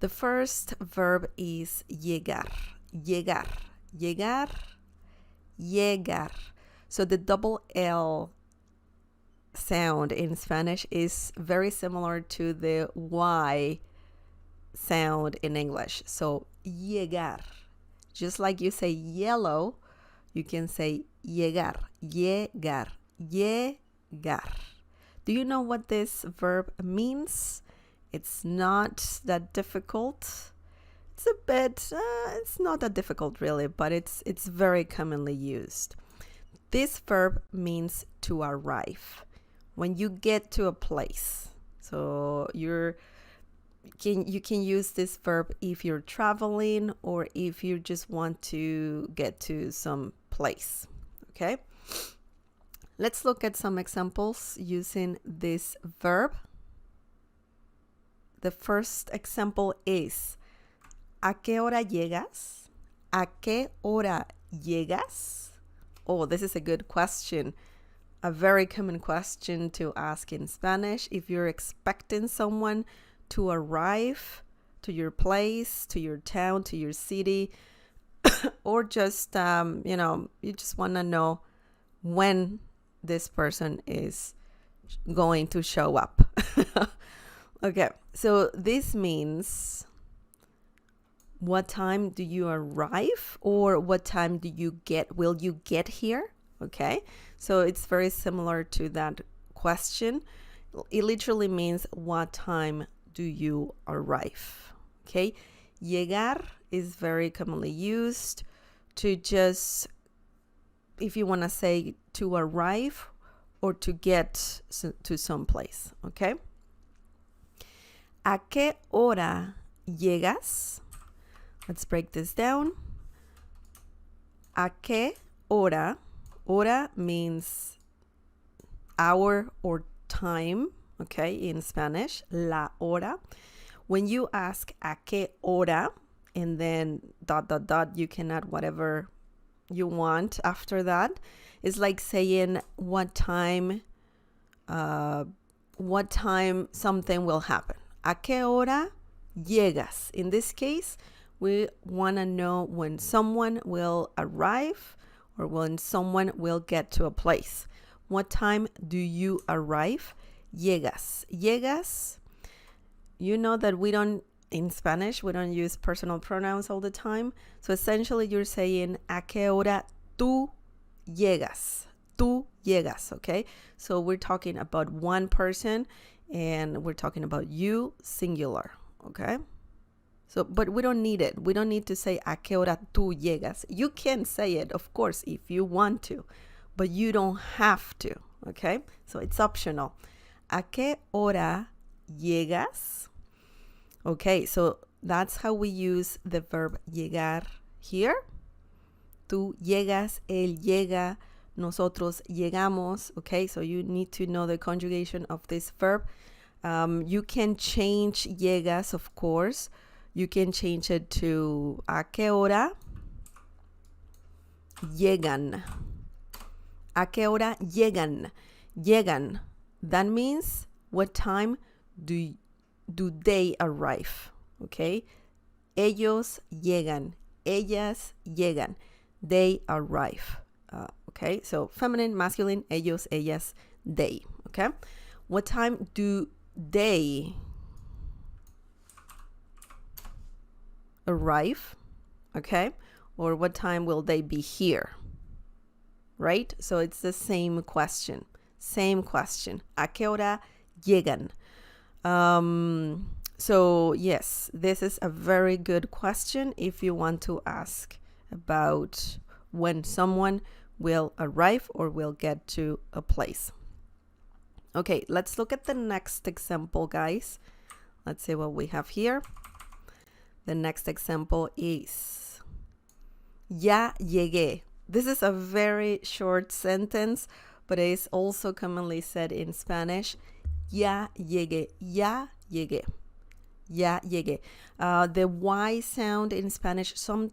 The first verb is llegar. Llegar. Llegar. Llegar. So the double L sound in Spanish is very similar to the Y sound in English. So llegar. Just like you say yellow, you can say llegar. Llegar. Llegar. Do you know what this verb means? It's not that difficult. It's a bit, it's not that difficult really, but it's very commonly used. This verb means to arrive. When you get to a place. So you can use this verb if you're traveling or if you just want to get to some place. Okay? Let's look at some examples using this verb. The first example is ¿A qué hora llegas? ¿A qué hora llegas? Oh, this is a good question. A very common question to ask in Spanish if you're expecting someone to arrive to your place, to your town, to your city, or just, you just want to know when this person is going to show up. Okay, so this means what time do you arrive or what time will you get here? Okay, so it's very similar to that question. It literally means what time do you arrive? Okay, llegar is very commonly used to just, if you want to say to arrive or to get to some place. Okay. ¿A qué hora llegas? Let's break this down. ¿A qué hora? Hora means hour or time, okay, in Spanish. La hora. When you ask ¿a qué hora? And then ... you can add whatever you want after that. It's like saying what time something will happen. ¿A qué hora llegas? In this case, we want to know when someone will arrive or when someone will get to a place. What time do you arrive? Llegas. Llegas, you know that in Spanish, we don't use personal pronouns all the time. So essentially you're saying ¿a qué hora tú llegas? Tú llegas, okay? So we're talking about one person and we're talking about you, singular, okay? So, but we don't need it. We don't need to say ¿a qué hora tú llegas? You can say it, of course, if you want to, but you don't have to, okay? So it's optional. ¿A qué hora llegas? Okay, so that's how we use the verb llegar here. Tú llegas, él llega, nosotros llegamos. Okay, so you need to know the conjugation of this verb. You can change llegas, of course. You can change it to ¿a qué hora llegan? ¿A qué hora llegan? Llegan. That means what time do they arrive? Okay? Ellos llegan. Ellas llegan. They arrive. Okay? So feminine, masculine, ellos, ellas, they. Okay? What time do they arrive? Okay? Or what time will they be here? Right? So it's the same question. Same question. ¿A qué hora llegan? So yes, this is a very good question if you want to ask about when someone will arrive or will get to a place. Okay, let's look at the next example, guys. Let's see what we have here. The next example is Ya llegué. This is a very short sentence, but it is also commonly said in Spanish. Ya llegué. Ya llegué. Ya llegué. The Y sound in Spanish, some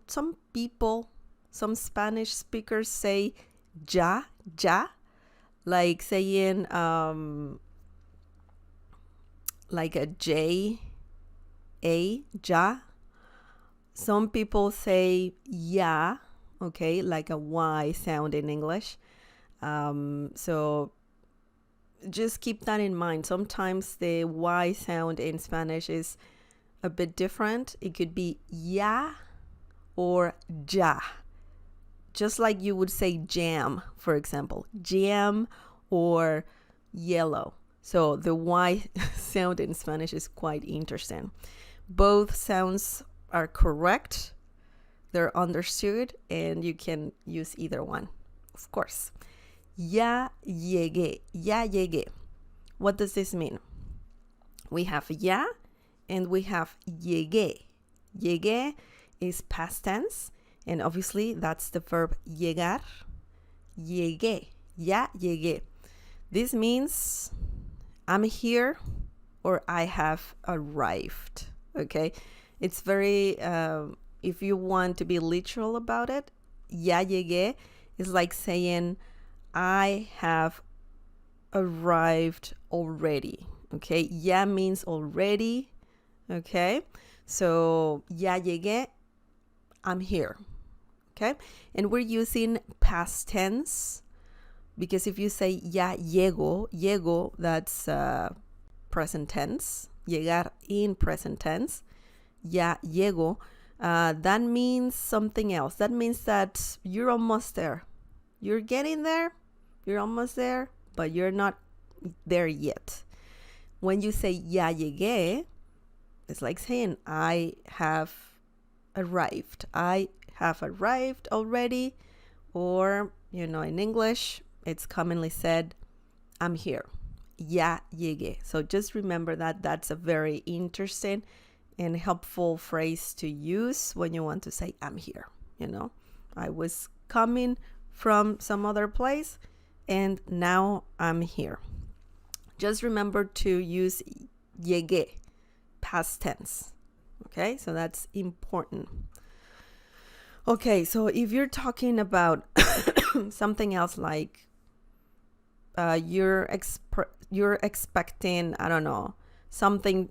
people, some Spanish speakers say ya, like saying like a J, Y-A, ya. Some people say ya, okay, like a Y sound in English. So just keep that in mind. Sometimes the Y sound in Spanish is a bit different. It could be ya or ja. Just like you would say jam, for example. Jam or yellow. So the Y sound in Spanish is quite interesting. Both sounds are correct. They're understood and you can use either one, of course. Ya llegué. Ya llegué. What does this mean? We have ya and we have llegué. Llegué is past tense, and obviously that's the verb llegar. Llegué. Ya llegué. This means I'm here or I have arrived. Okay? It's very, if you want to be literal about it, ya llegué is like saying I have arrived already. Okay? Ya means already. Okay? So, ya llegué, I'm here. Okay? And we're using past tense because if you say ya llego, that's present tense. Llegar in present tense. Ya llego. That means something else. That means that you're almost there. You're getting there. You're almost there, but you're not there yet. When you say ya llegué, it's like saying I have arrived. I have arrived already. Or, in English, it's commonly said, I'm here. Ya llegué. So just remember that that's a very interesting and helpful phrase to use when you want to say, I'm here. I was coming from some other place and now I'm here. Just remember to use llegué, past tense. Okay, so that's important. Okay, so if you're talking about something else like you're expecting, I don't know, something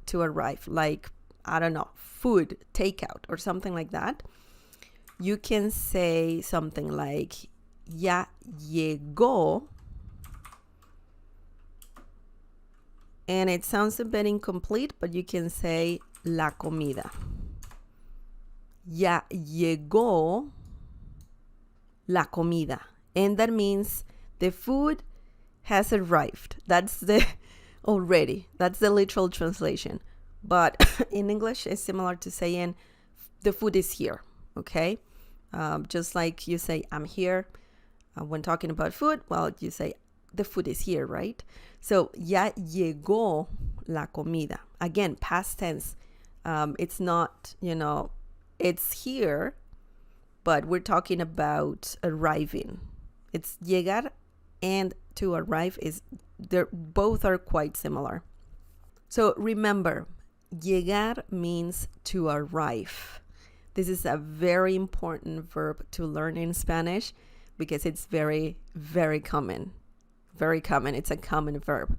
to arrive, like, I don't know, food, takeout or something like that, you can say something like ya llegó, and it sounds a bit incomplete, but you can say la comida. Ya llegó la comida, and that means the food has arrived. That's the literal translation. But in English, it's similar to saying the food is here. Okay, just like you say I'm here when talking about food. Well, you say the food is here, right? So ya llegó la comida. Again, past tense. It's not, it's here, but we're talking about arriving. It's llegar and to arrive both are quite similar. So remember, llegar means to arrive. This is a very important verb to learn in Spanish because it's very, very common. Very common. It's a common verb.